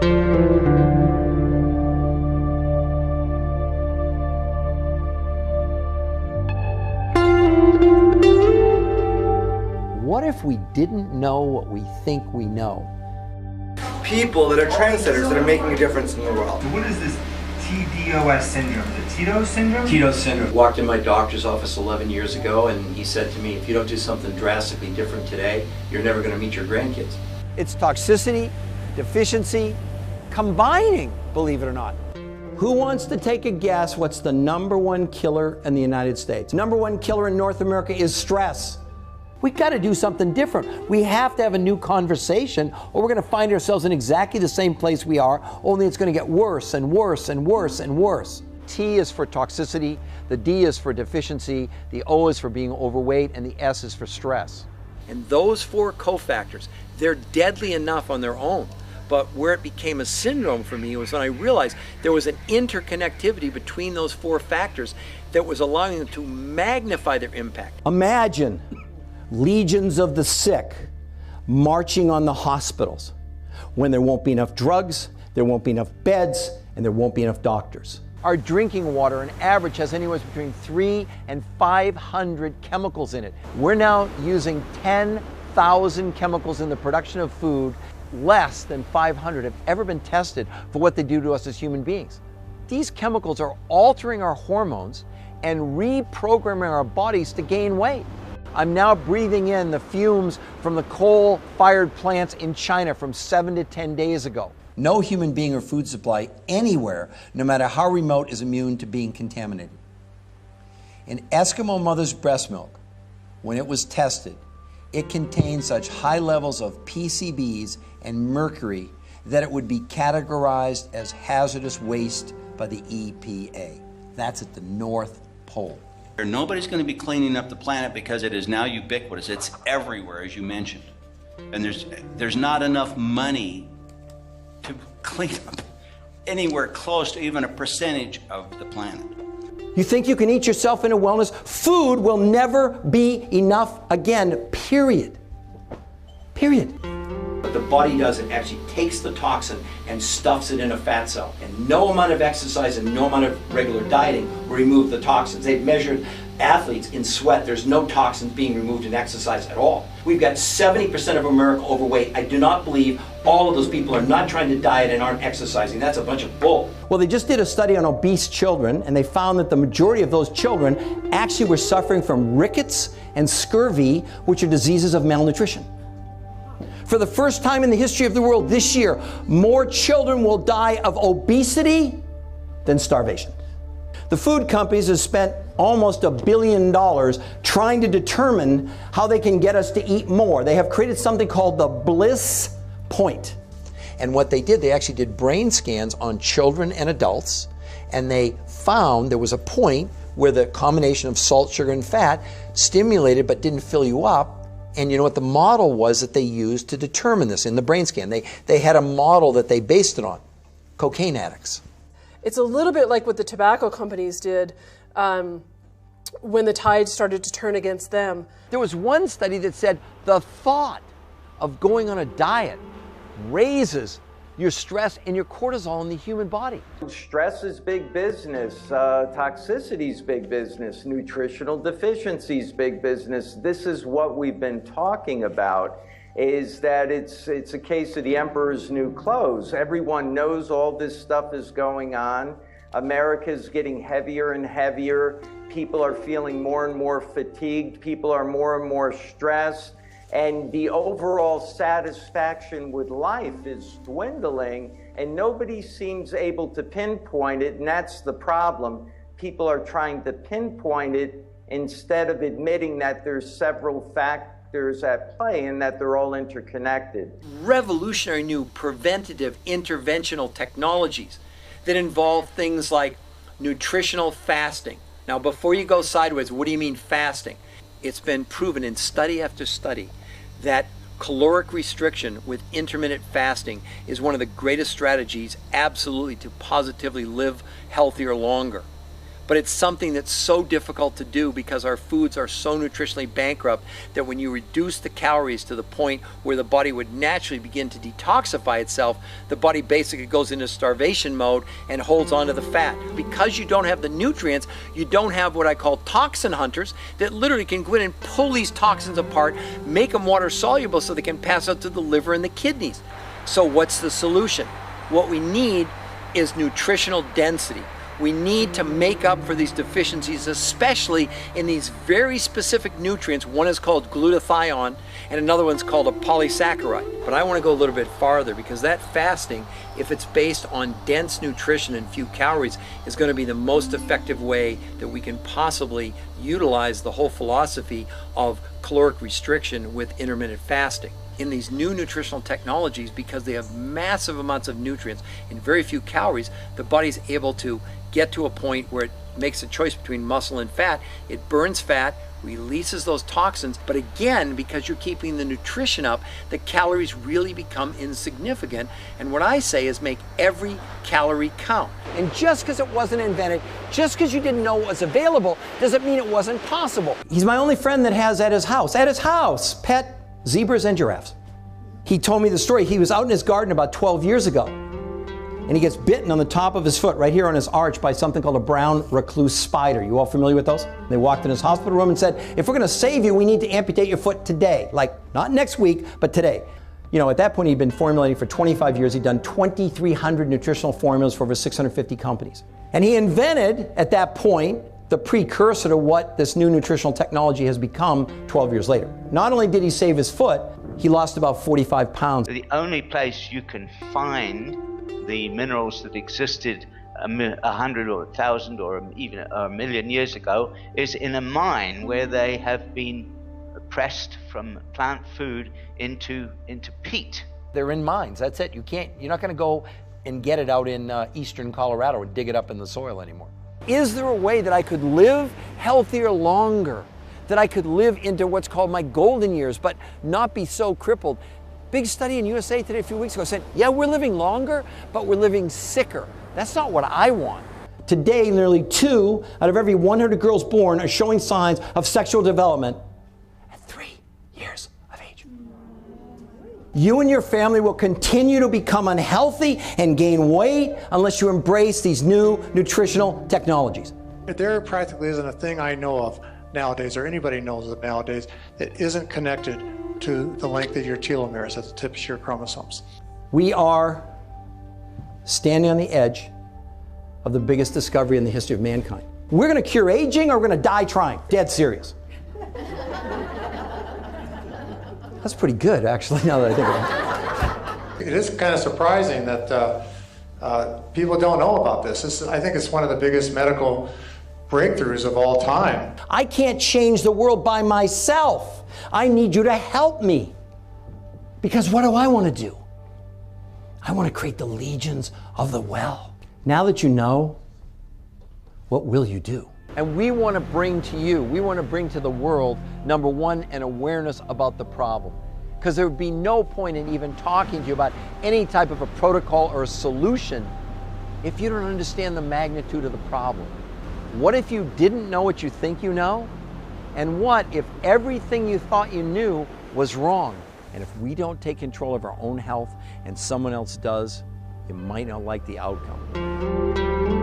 What if we didn't know what we think we know? People that are trendsetters that are making a difference in the world. What is this TDOS Syndrome? Is it TDOS Syndrome? TDOS Syndrome. Walked in my doctor's office 11 years ago and he said to me, if you don't do something drastically different today, you're never going to meet your grandkids. It's toxicity, deficiency, combining, believe it or not. Who wants to take a guess what's the #1 killer in the United States? #1 killer in North America is stress. We got to do something different. We have to have a new conversation or we're going to find ourselves in exactly the same place we are, only it's going to get worse and worse and worse and worse. T is for toxicity, the D is for deficiency, the O is for being overweight, and the S is for stress. And those 4 cofactors, they're deadly enough on their own. But where it became a syndrome for me was when I realized there was an interconnectivity between those 4 factors that was allowing them to magnify their impact. Imagine legions of the sick marching on the hospitals when there won't be enough drugs, there won't be enough beds, and there won't be enough doctors. Our drinking water, on average, has anywhere between 300 and 500 chemicals in it. We're now using 10,000 chemicals in the production of food. Less than 500 have ever been tested for what they do to us as human beings. These chemicals are altering our hormones and reprogramming our bodies to gain weight. I'm now breathing in the fumes from the coal-fired plants in China from 7 to 10 days ago. No human being or food supply anywhere, no matter how remote, is immune to being contaminated. In Eskimo mother's breast milk, when it was tested, it contained such high levels of PCBs and mercury that it would be categorized as hazardous waste by the EPA. That's at the North Pole. Nobody's going to be cleaning up the planet because it is now ubiquitous. It's everywhere, as you mentioned. And there's not enough money to clean up anywhere close to even a percentage of the planet. You think you can eat yourself into wellness? Food will never be enough again, period. Period. What the body does, it actually takes the toxin and stuffs it in a fat cell. And no amount of exercise and no amount of regular dieting will remove the toxins. They've measured athletes in sweat. There's no toxins being removed in exercise at all. We've got 70% of America overweight. I do not believe all of those people are not trying to diet and aren't exercising. That's a bunch of bull. Well, they just did a study on obese children, and they found that the majority of those children actually were suffering from rickets and scurvy, which are diseases of malnutrition. For the first time in the history of the world this year, more children will die of obesity than starvation. The food companies have spent almost $1 billion trying to determine how they can get us to eat more. They have created something called the bliss point. And what they did, they actually did brain scans on children and adults, and they found there was a point where the combination of salt, sugar, and fat stimulated but didn't fill you up. And you know what the model was that they used to determine this in the brain scan? They had a model that they based it on. Cocaine addicts. It's a little bit like what the tobacco companies did when the tide started to turn against them. There was one study that said the thought of going on a diet raises your stress and your cortisol in the human body. Stress is big business, toxicity is big business, nutritional deficiency is big business. This is what we've been talking about, is that it's a case of the emperor's new clothes. Everyone knows all this stuff is going on. America's getting heavier and heavier. People are feeling more and more fatigued. People are more and more stressed. And the overall satisfaction with life is dwindling, and nobody seems able to pinpoint it, and that's the problem. People are trying to pinpoint it instead of admitting that there's several factors at play and that they're all interconnected. Revolutionary new preventative interventional technologies that involve things like nutritional fasting. Now, before you go sideways, what do you mean fasting? It's been proven in study after study that caloric restriction with intermittent fasting is one of the greatest strategies absolutely to positively live healthier longer. But it's something that's so difficult to do because our foods are so nutritionally bankrupt that when you reduce the calories to the point where the body would naturally begin to detoxify itself, the body basically goes into starvation mode and holds on to the fat. Because you don't have the nutrients, you don't have what I call toxin hunters that literally can go in and pull these toxins apart, make them water soluble so they can pass out to the liver and the kidneys. So what's the solution? What we need is nutritional density. We need to make up for these deficiencies, especially in these very specific nutrients. One is called glutathione and another one's called a polysaccharide. But I want to go a little bit farther because that fasting, if it's based on dense nutrition and few calories, is going to be the most effective way that we can possibly utilize the whole philosophy of caloric restriction with intermittent fasting. In these new nutritional technologies, because they have massive amounts of nutrients and very few calories, the body's able to get to a point where it makes a choice between muscle and fat. It burns fat, releases those toxins, but again, because you're keeping the nutrition up, the calories really become insignificant. And what I say is make every calorie count. And just because it wasn't invented, just because you didn't know what was available, doesn't mean it wasn't possible. He's my only friend that has at his house, pet zebras and giraffes. He told me the story. He was out in his garden about 12 years ago, and he gets bitten on the top of his foot, right here on his arch, by something called a brown recluse spider. You all familiar with those? They walked in his hospital room and said, if we're going to save you, we need to amputate your foot today. Like, not next week, but today. You know, at that point, he'd been formulating for 25 years. He'd done 2,300 nutritional formulas for over 650 companies. And he invented, at that point, the precursor to what this new nutritional technology has become 12 years later. Not only did he save his foot, he lost about 45 pounds. The only place you can find the minerals that existed 100 or 1,000 or even a million years ago is in a mine where they have been pressed from plant food into peat. They're in mines, that's it. You're not gonna go and get it out in eastern Colorado and dig it up in the soil anymore. Is there a way that I could live healthier longer? That I could live into what's called my golden years, but not be so crippled? Big study in USA Today a few weeks ago said, yeah, we're living longer, but we're living sicker. That's not what I want. Today, nearly 2 out of every 100 girls born are showing signs of sexual development at 3 years of age. You and your family will continue to become unhealthy and gain weight unless you embrace these new nutritional technologies. There practically isn't a thing I know of nowadays, or anybody knows of nowadays, that isn't connected to the length of your telomeres at the tips of your chromosomes. We are standing on the edge of the biggest discovery in the history of mankind. We're going to cure aging or we're going to die trying. Dead serious. That's pretty good, actually, now that I think about it. It is kind of surprising that people don't know about this. I think it's one of the biggest medical breakthroughs of all time. I can't change the world by myself. I need you to help me. Because what do I want to do? I want to create the legions of the well. Now that you know, what will you do? And we want to bring to you, we want to bring to the world, number one, an awareness about the problem. Because there would be no point in even talking to you about any type of a protocol or a solution if you don't understand the magnitude of the problem. What if you didn't know what you think you know? And what if everything you thought you knew was wrong? And if we don't take control of our own health and someone else does, you might not like the outcome.